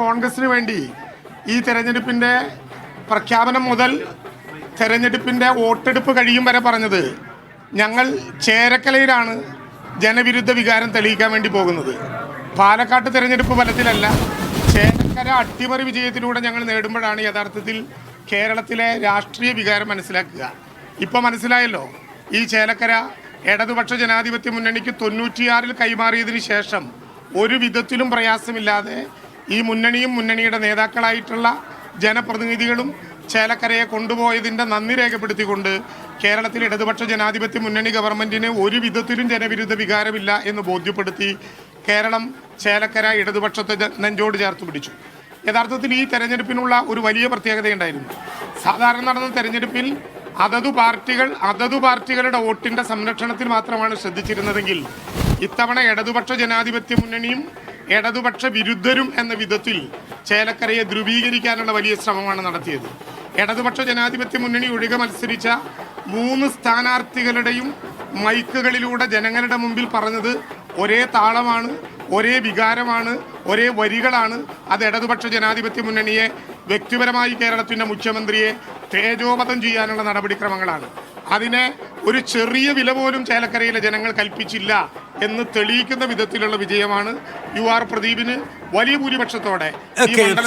കോൺഗ്രസിന് വേണ്ടി ഈ തെരഞ്ഞെടുപ്പിൻ്റെ പ്രഖ്യാപനം മുതൽ തെരഞ്ഞെടുപ്പിൻ്റെ വോട്ടെടുപ്പ് കഴിയും വരെ പറഞ്ഞത് ഞങ്ങൾ ചേരക്കലയിലാണ് ജനവിരുദ്ധ വികാരം തെളിയിക്കാൻ വേണ്ടി പോകുന്നത്. പാലക്കാട്ട് തെരഞ്ഞെടുപ്പ് ഫലത്തിലല്ല, ചേരക്കര അട്ടിമറി വിജയത്തിലൂടെ ഞങ്ങൾ നേടുമ്പോഴാണ് യഥാർത്ഥത്തിൽ കേരളത്തിലെ രാഷ്ട്രീയ വികാരം മനസ്സിലാക്കുക. ഇപ്പോൾ മനസ്സിലായല്ലോ, ഈ ചേലക്കര ഇടതുപക്ഷ ജനാധിപത്യ മുന്നണിക്ക് 96-ൽ കൈമാറിയതിന് ശേഷം ഒരു വിധത്തിലും പ്രയാസമില്ലാതെ ഈ മുന്നണിയും മുന്നണിയുടെ നേതാക്കളായിട്ടുള്ള ജനപ്രതിനിധികളും ചേലക്കരയെ കൊണ്ടുപോയതിൻ്റെ നന്ദി രേഖപ്പെടുത്തിക്കൊണ്ട് കേരളത്തിൽ ഇടതുപക്ഷ ജനാധിപത്യ മുന്നണി ഗവൺമെൻറ്റിന് ഒരു വിധത്തിലും ജനവിരുദ്ധ വികാരമില്ല എന്ന് ബോധ്യപ്പെടുത്തി കേരളം ചേലക്കര ഇടതുപക്ഷത്തെ നെഞ്ചോട് ചേർത്ത് പിടിച്ചു. യഥാർത്ഥത്തിൽ ഈ തെരഞ്ഞെടുപ്പിനുള്ള ഒരു വലിയ പ്രത്യേകതയുണ്ടായിരുന്നു. സാധാരണ നടന്ന തെരഞ്ഞെടുപ്പിൽ അതതു പാർട്ടികളുടെ വോട്ടിൻ്റെ സംരക്ഷണത്തിൽ മാത്രമാണ് ശ്രദ്ധിച്ചിരുന്നതെങ്കിൽ ഇത്തവണ ഇടതുപക്ഷ ജനാധിപത്യ മുന്നണിയും ഇടതുപക്ഷ വിരുദ്ധരും എന്ന വിധത്തിൽ ചേലക്കരയെ ധ്രുവീകരിക്കാനുള്ള വലിയ ശ്രമമാണ് നടത്തിയത്. ഇടതുപക്ഷ ജനാധിപത്യ മുന്നണി ഒഴികെ മത്സരിച്ച 3 സ്ഥാനാർത്ഥികളുടെയും മൈക്കുകളിലൂടെ ജനങ്ങളുടെ മുമ്പിൽ പറഞ്ഞത് ഒരേ താളമാണ്, ഒരേ വികാരമാണ്, ഒരേ വരികളാണ്. അത് ഇടതുപക്ഷ ജനാധിപത്യ മുന്നണിയെ വ്യക്തിപരമായി കേരളത്തിൻ്റെ മുഖ്യമന്ത്രിയെ തേജോവധം ചെയ്യാനുള്ള നടപടിക്രമങ്ങളാണ്. അതിനെ ഒരു ചെറിയ വില പോലും ചേലക്കരയിലെ ജനങ്ങൾ കൽപ്പിച്ചില്ല എന്ന് തെളിയിക്കുന്ന വിധത്തിലുള്ള വിജയമാണ് UR പ്രദീപിന് വലിയ ഭൂരിപക്ഷത്തോടെ.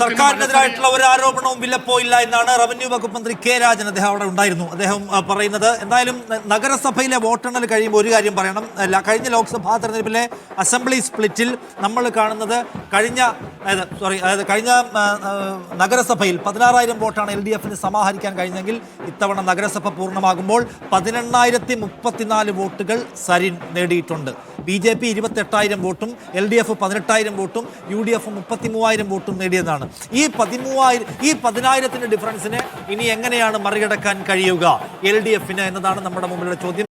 സർക്കാരിനെതിരായിട്ടുള്ള ഒരു ആരോപണവും വിലപ്പോയില്ല എന്നാണ് റവന്യൂ വകുപ്പ് മന്ത്രി കെ രാജൻ, അദ്ദേഹം അവിടെ ഉണ്ടായിരുന്നു, അദ്ദേഹം പറയുന്നത്. എന്തായാലും നഗരസഭയിലെ വോട്ടെണ്ണൽ കഴിയുമ്പോൾ ഒരു കാര്യം പറയണം. കഴിഞ്ഞ ലോക്സഭാ തെരഞ്ഞെടുപ്പിലെ അസംബ്ലി സ്പ്ലിറ്റിൽ നമ്മൾ കാണുന്നത് കഴിഞ്ഞ നഗരസഭയിൽ 16,000 വോട്ടാണ് LDFന് സമാഹരിക്കാൻ കഴിഞ്ഞെങ്കിൽ ഇത്തവണ നഗരസഭ പൂർണ്ണമാകുമ്പോൾ 18,034 വോട്ടുകൾ സരിൻ നേടിയിട്ടുണ്ട്. BJP 28,000 വോട്ടും LDF 18,000 വോട്ടും UDF 33,000 വോട്ടും നേടിയതാണ്. ഈ 10,000 ഡിഫറൻസിനെ ഇനി എങ്ങനെയാണ് മറികടക്കാൻ കഴിയുക LDFന് എന്നതാണ് നമ്മുടെ മുമ്പിലുള്ള ചോദ്യം.